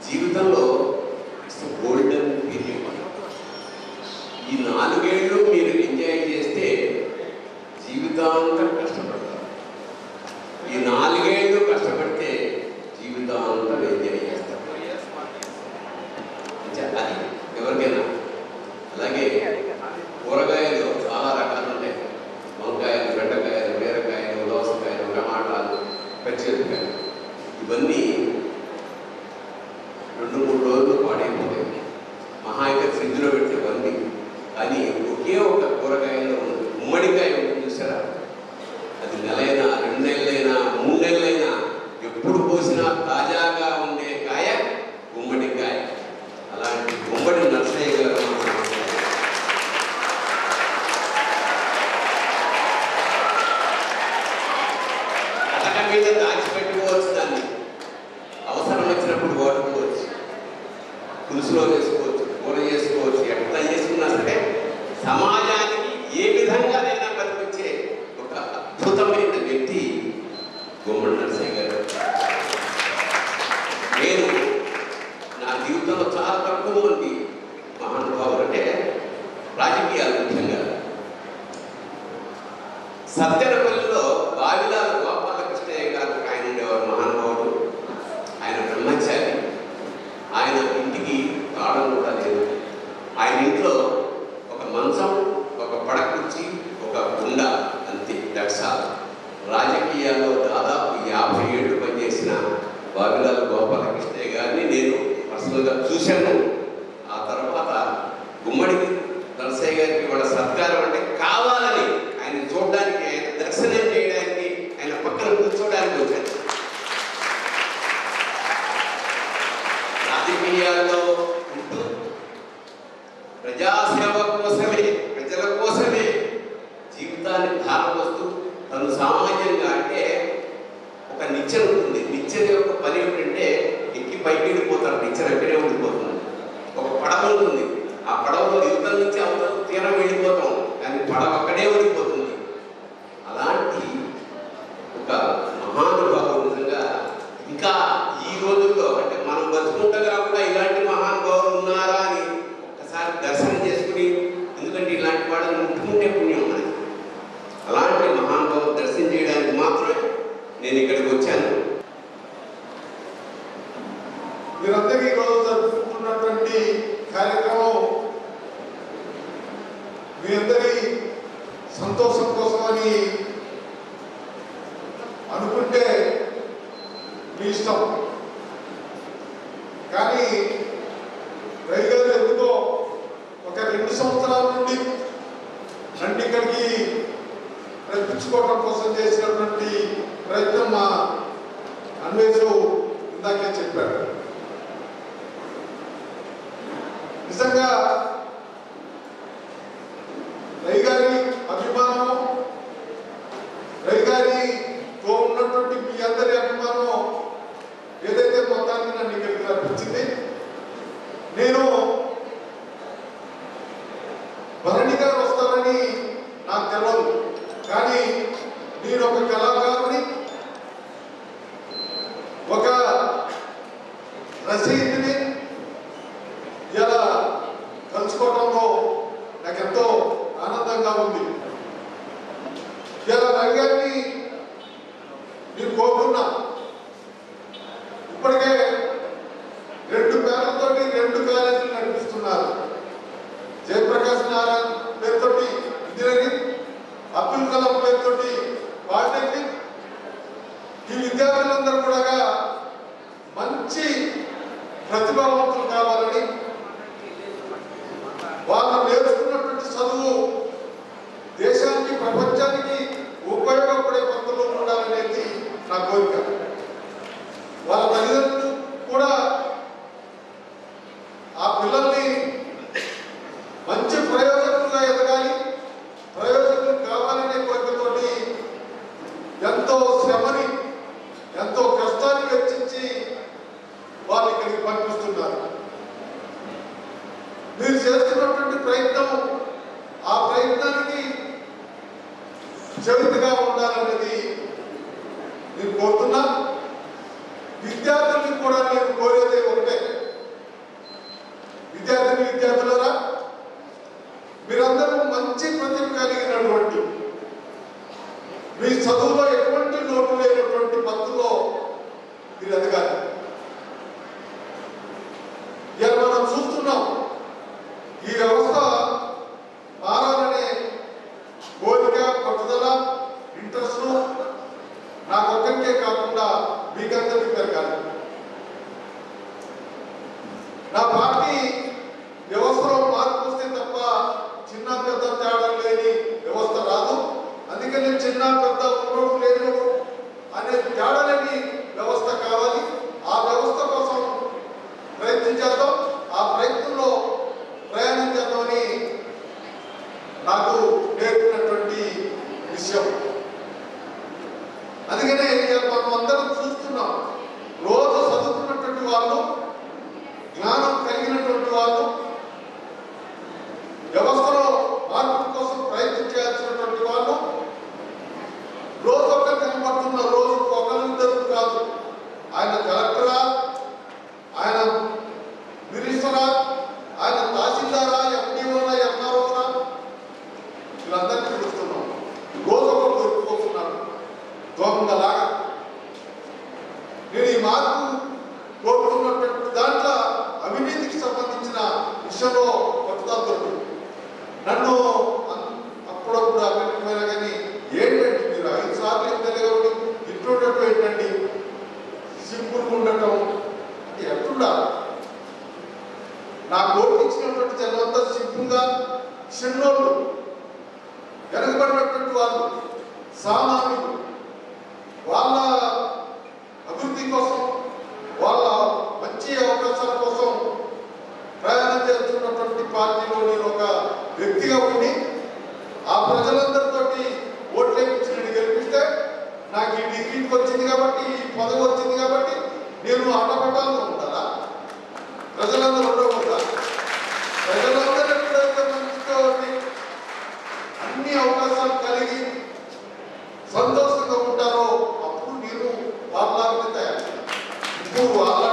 జీవితంలో it's golden period. ఈ 4 ఏళ్ళు మీరు ఎంజాయ్ చేస్తే జీవితాంతం కష్టపడతారు. ఈ 4 ఏళ్ళు కష్టపడితే జీవితాంతం ఎంజాయ్ చేస్తారు. అది ఎవరికైనా. అలాగే కూరగాయలు చాలా రకాలు ఉంటాయి. వంకాయలు, బెండకాయలు, బీరకాయలు, దోసకాయలు, టమాటాలు, పచ్చిమిరపకాయలు, ఇవన్నీ 2-3 రోజులు పాడైపోతాయి. మహా అయితే ఫ్రిడ్జ్లో పెడితే ఇవన్నీ. కానీ ఒకే ఒక కూరగాయలో గుమ్మడికాయ ఉంటుంది చూసారా, అది నెలైనా 2 నెలలైనా 3 నెలలైనా ఎప్పుడు పోసినా తాజాగా ఉండే కాయ గుమ్మడికాయ. అలాంటి గుమ్మడి నర్సయ్య గారు అటక మీద దాచిపెట్టుకోవచ్చు, దాన్ని అవసరం వచ్చినప్పుడు వాడుకోవచ్చు, పులుసులో వేసుకోవచ్చు, కూర చేసుకోవచ్చు, ఎట్లా చేసుకున్నా సరే సమాజానికి ఏ విధంగానైనా పనికొచ్చే ఒక అద్భుతమైన వ్యక్తి గుమ్మడి నర్సయ్య గారు. నేను నా జీవితంలో చాలా తక్కువ మంది మహానుభావులు, అంటే రాజకీయాలు ముఖ్యంగా, సత్యనపల్లిలో బావిలాల గోపాలకృష్ణయ్య గారు ఆయన ఉండేవారు, మహానుభావుడు. ఆయన బ్రహ్మచారి. ఆయన ఇంటికి తాళం కూడా లేదు. ఆయన ఇంట్లో ఒక మంచం, ఒక పడకుర్చీ, ఒక కుండ, అంతే. దక్షాలు. రాజకీయాల్లో దాదాపు 50 ఏళ్ళు పనిచేసిన బావిలాల గోపాలకృష్ణయ్య గారిని నేను పర్సనల్గా చూశాను. ఆ తర్వాత గుమ్మడి నరసయ్య గారికి వాళ్ళ సత్కారం అంటే కావాలని ఆయన చూడడానికి, ఆయన దర్శనం చేయడానికి, ఆయన పక్కన కూర్చోడానికి వచ్చాను. రాజకీయాల్లో ఉంటూ ప్రజాసేవ కోసమే, ప్రజల కోసమే జీవితాన్ని ధారపోస్తూ తను సామాన్యంగా, అంటే ఒక నిచ్చెన ఉంటుంది. నిచ్చెన యొక్క పని ఏమిటంటే ఎక్కి పైకి వెళ్ళిపోతారు, నిచ్చెన ఎక్కడే ఉండిపోతుంది. ఒక పడవ ఉంటుంది, ఆ పడవలో యుద్ధం నుంచి అవతల తీరం వెళ్ళిపోతాం, కానీ పడవ అక్కడే ఉండిపోతుంది. అలాంటి ఒక మహానుభావుడు నిజంగా ఇంకా ఈ రోజుల్లో, అంటే మనం బతుకుండగా కూడా ఇలాంటి మహానుభావులు ఉన్నారా అని ఒక్కసారి దర్శనం చేసుకుని, ఎందుకంటే ఇలాంటి వాళ్ళని ముట్టుకుంటే పుణ్యం మనకి. అలాంటి మహానుభావులు దర్శనం చేయడానికి మాత్రమే నేను ఇక్కడికి వచ్చాను. మీరందరూ ఈరోజు జరుపుకుంటున్నటువంటి కార్యక్రమం మీ అందరి సంతోషం కోసమని అనుకుంటే మీ ఇష్టం. కానీ రవి గారు ఎందుకో ఒక 2 సంవత్సరాల నుండి నన్ను ఇక్కడికి రప్పించుకోవడం కోసం చేసినటువంటి ప్రయత్నం మా అన్వేషు ఇందాకే చెప్పారు. నిజంగా రవి గారి అభిమానం, రవి గారితో ఉన్నటువంటి మీ అందరి అభిమానం ఏదైతే మొత్తాన్ని నన్ను ఇక్కడికి రప్పించింది. నేను భరణి గారు వస్తారని నాకు తెలియదు, కానీ నేను ఒక కళాకారుని, ఒక రచయితని ఇలా కలుసుకోవడంలో నాకెంతో ఆనందంగా ఉంది. ఇలా రవి గారిని నేను కోరుకున్నా. ఇప్పటికే 2 పేర్లతోటి 2 కాలేజీలు నడిపిస్తున్నారు. జయప్రకాష్ నారాయణ పేరుతోటి ఇంజనీరింగ్, అబ్దుల్ కలాం పేరుతోటి పాలిటెక్నిక్. ఈ విద్యార్థులందరూ కూడా మంచి ప్రతిభావంతులు కావాలని, వాళ్ళు నేర్చుకున్నటువంటి చదువు దేశానికి, ప్రపంచానికి ఉపయోగపడే పద్ధతుల్లో ఉండాలనేది నా కోరిక. వాళ్ళ తల్లిదండ్రులు కూడా ఆ పిల్లల్ని మంచి ప్రయోజకులుగా ఎదగాలి, ప్రయోజకులు కావాలనే కోరికతోటి ఎంతో శ్రమని, ఎంతో కష్టాన్ని వెచ్చించి వాళ్ళు ఇక్కడికి పంపిస్తున్నారు. మీరు చేస్తున్నటువంటి ప్రయత్నం, ఆ ప్రయత్నానికి చరితగా ఉండాలనేది నేను కోరుతున్నా. విద్యార్థులకు కూడా నేను కోరేది ఒకటే, విద్యార్థిని విద్యార్థులారా, మీరందరూ మంచి ప్రతిభ కలిగినటువంటి, మీ చదువులో ఎటువంటి లోటు లేనటువంటి పద్ధతిలో మీరు ఎదగాలి. ఇలా మనం చూస్తున్నాం, ఈ వ్యవస్థ మారాలనే కోరిక, పట్టుదల, ఇంట్రెస్ట్ నాకొక్కరికే కాకుండా మీకందరికీ పెరగాలి. నా పార్టీ వ్యవస్థలో మార్పు వస్తే తప్ప చిన్న పెద్ద తేడా లేని వ్యవస్థ రాదు. అందుకని చిన్న పెద్ద ఉన్నోడు లేను అనే తేడా లేని వ్యవస్థ కావాలి. ఆ వ్యవస్థ కోసం ప్రయత్నించేద్దాం, ఆ ప్రయత్నంలో ప్రయాణం చేద్దామని నాకు నేర్పినటువంటి విషయం. అందుకనే మనం అందరం చూస్తున్నాం, రోజు చదువుతున్నటువంటి వాళ్ళు, జ్ఞానం కలిగినటువంటి వాళ్ళు, వ్యవస్థలో మార్పు కోసం ప్రయత్నం చేయాల్సినటువంటి వాళ్ళు రోజు ఒకరు కనబడుతున్న, రోజు ఒకరిద్దరు కాదు. ఆయన కలెక్టరా, ఆయన మినిస్టరా, ఆయన తహసీల్దారా, ఎండిఓనా, ఎంఆర్ఓనా, వీళ్ళందరినీ చూస్తున్నాం. రోజు ఒకరు దొరికిపోతున్నారు దొంగలాగా. నేను ఈ మార్పు కోరుకున్నటువంటి దాంట్లో అవినీతికి సంబంధించిన విషయంలో పట్టుదల దొరుకుతుంది. నన్ను అప్పుడప్పుడు అభిప్రాయమైనా కానీ ఏంటంటే మీరు 5 సార్లు ఎమ్మెల్యేగా ఇంట్లోటట్టు ఏంటండి, సింపుల్గా ఉండటం అంటే ఎట్లుండాలి? నాకు ఓటు ఇచ్చినటువంటి జనమంతా సింపుల్గా, చిన్నోళ్ళు, వెనకబడినటువంటి వాళ్ళు, సామాన్యులు, వాళ్ళ అభివృద్ధి కోసం, వాళ్ళ మంచి అవకాశాల కోసం ప్రయాణం చేస్తున్నటువంటి పార్టీలో నేను ఒక వ్యక్తిగా ఉండి ఆ ప్రజలందరితోటి ఓట్లేపించి గెలిపిస్తే నాకు ఈ డిగ్రీ వచ్చింది కాబట్టి, ఈ పదవి వచ్చింది కాబట్టి నేను ఆటపట్టాలను ఉంటారా? ప్రజలందరూ ఉండకూడదా? ప్రజలందరూ ఎప్పుడైతే మంచిగా అన్ని అవకాశాలు కలిగి సంతోషంగా ఉంటారో అప్పుడు నేను వాళ్ళ తయారు. ఇప్పుడు వాళ్ళ